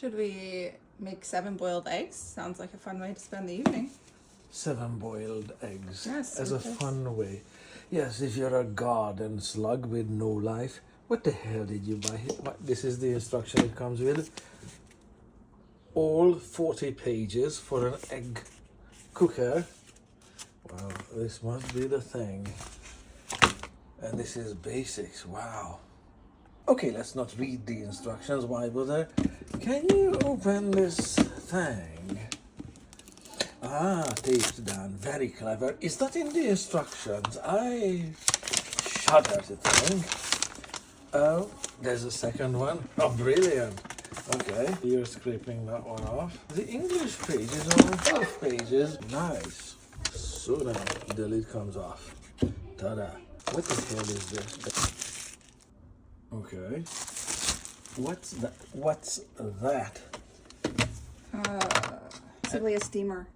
Should we make 7 boiled eggs? Sounds like a fun way to spend the evening. 7 boiled eggs. Yes, as a fun way. Yes, if you're a garden slug with no life. What the hell did you buy? This is the instruction it comes with. All 40 pages for an egg cooker. Wow, this must be the thing. And this is basics. Wow. Okay, let's not read the instructions. Why bother? Can you open this thing? Ah, taped down. Very clever. Is that in the instructions? I shudder to think. Oh, there's a second one. Oh, brilliant. Okay, you're scraping that one off. The English pages are both pages. Nice. So now the lid comes off. Ta-da. What the hell is this? Okay. What's that? What's that? Simply a steamer.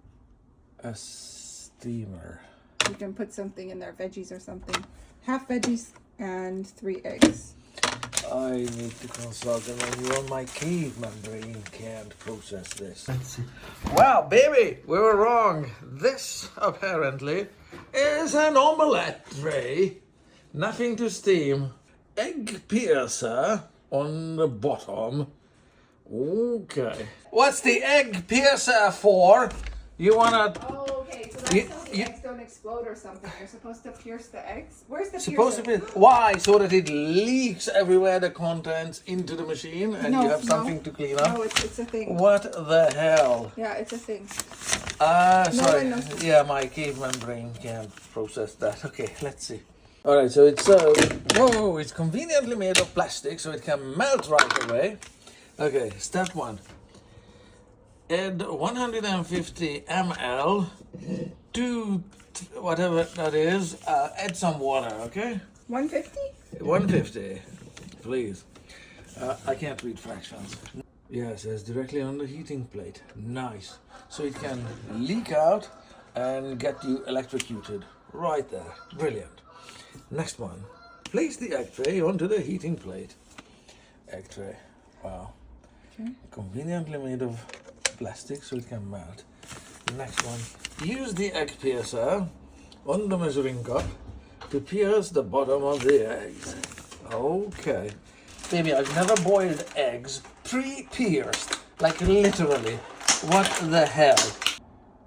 A steamer. You can put something in there, veggies or something. Half veggies and 3 eggs. I need to consult a manual. My caveman brain can't process this. Let's see. Wow, baby, we were wrong. This, apparently, is an omelette tray. Nothing to steam. Egg piercer on the bottom. Okay. What's the egg piercer for? You wanna... Oh, okay. So that's so the eggs don't explode or something. You're supposed to pierce the eggs? Where's the Supposed to piercer? be. Why? So that it leaks everywhere the contents into the machine and you have something to clean up? No, it's a thing. What the hell? Yeah, it's a thing. Sorry. Yeah, my caveman brain can't process that. Okay, let's see. Alright, so it's whoa, it's conveniently made of plastic so it can melt right away. Okay, step 1. Add 150 ml to whatever that is. Add some water, okay? 150? 150, please. I can't read fractions. Yeah, it says directly on the heating plate. Nice. So it can leak out and get you electrocuted right there. Brilliant. Next one. Place the egg tray onto the heating plate. Egg tray. Wow. Okay. Conveniently made of plastic so it can melt. Next one. Use the egg piercer on the measuring cup to pierce the bottom of the eggs. Okay. Baby, I've never boiled eggs pre-pierced. Like literally. What the hell?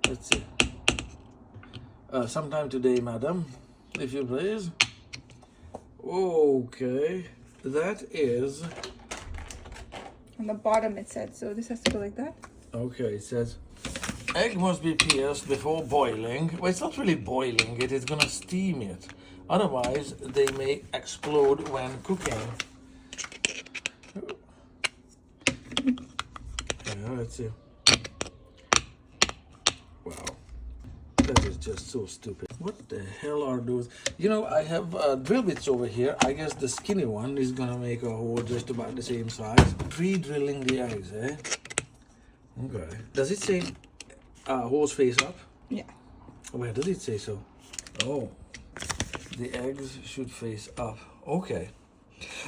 Let's see. Sometime today, madam, if you please. Okay. That is... On the bottom it said, so this has to go like that? Okay, it says, egg must be pierced before boiling. Well, it's not really boiling it, it's gonna steam it. Otherwise, they may explode when cooking. Yeah, let's see. Wow. That is just so stupid. What the hell are those? You know, I have drill bits over here. I guess the skinny one is gonna make a hole just about the same size. Pre-drilling the eggs, eh? Okay. Does it say hose face up? Yeah. Where does it say so? Oh, the eggs should face up. Okay.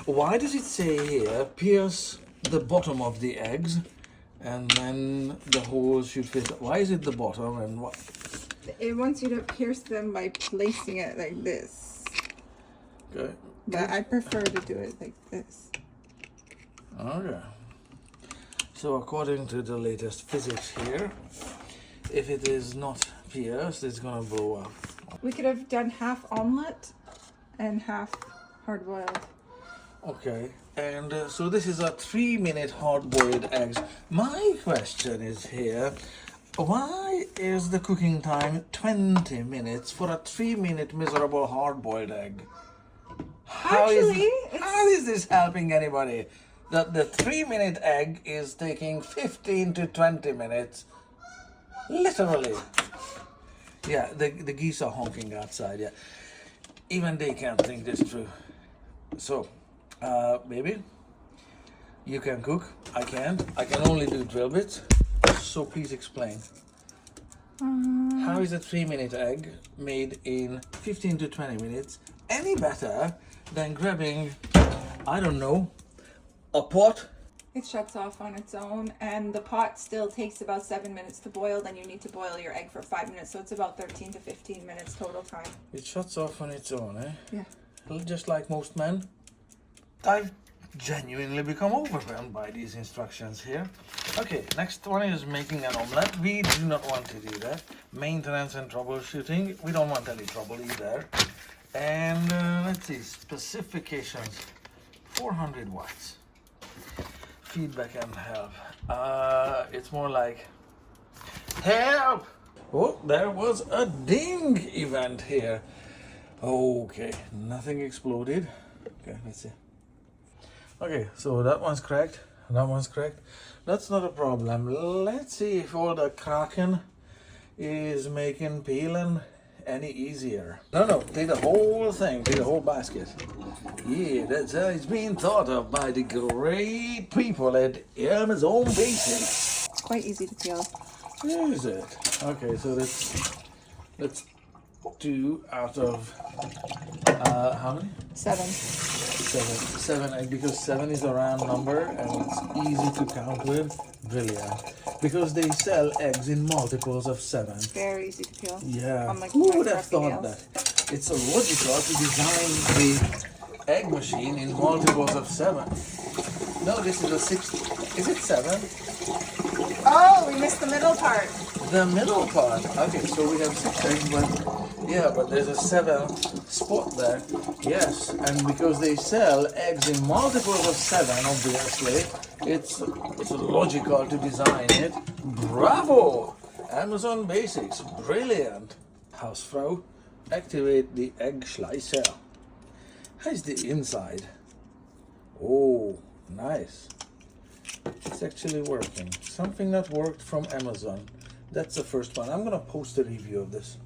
Why does it say here, pierce the bottom of the eggs and then the hose should face up? Why is it the bottom and what? It wants you to pierce them by placing it like this. Okay. But I prefer to do it like this. Okay. So according to the latest physics here, if it is not pierced, it's gonna blow up. We could have done half omelette and half hard-boiled. Okay, and so this is a 3-minute hard-boiled eggs. My question is here, why is the cooking time 20 minutes for a 3-minute miserable hard-boiled egg? How is this helping anybody? The 3-minute egg is taking 15 to 20 minutes. Literally. Yeah, the geese are honking outside, yeah. Even they can't think this through. So, baby, you can cook. I can't. I can only do drill bits. So please explain. How is a 3-minute egg made in 15 to 20 minutes any better than grabbing, I don't know, a pot It shuts off on its own, and the pot still takes about 7 minutes to boil. Then you need to boil your egg for 5 minutes, so it's about 13 to 15 minutes total time. It shuts off on its own, eh? Yeah. Just like most men. I've genuinely become overwhelmed by these instructions here. Okay, next one is making an omelette. We do not want to do that. Maintenance and troubleshooting. We don't want any trouble either. And let's see, specifications. 400 watts. Feedback and help. It's more like help. Oh, there was a ding event here. Okay, nothing exploded. Okay, let's see. Okay, so that one's cracked. That one's cracked. That's not a problem. Let's see if all the cracking is making peeling any easier. No, take the whole thing, take the whole basket. Yeah, that's how it's being thought of by the great people at Amazon Basics. It's quite easy to peel. Is it? Okay, so let's do out of how many? 7. Seven, because 7 is a round number and it's easy to count with. Brilliant. Because they sell eggs in multiples of 7. Very easy to peel. Yeah. Unlike Who my would have scruffy thought nails. that? It's so logical to design the egg machine in multiples of 7. No, this is a 6. Is it 7? Oh, we missed the middle part. The middle part. Okay, so we have 6 eggs, but there's a 7th spot there. Yes, and because they sell eggs in multiples of 7, obviously, it's logical to design it. Bravo! Amazon Basics, brilliant. Hausfrau, activate the egg slicer. How's the inside? Oh, nice. It's actually working. Something that worked from Amazon. That's the first one. I'm gonna post a review of this.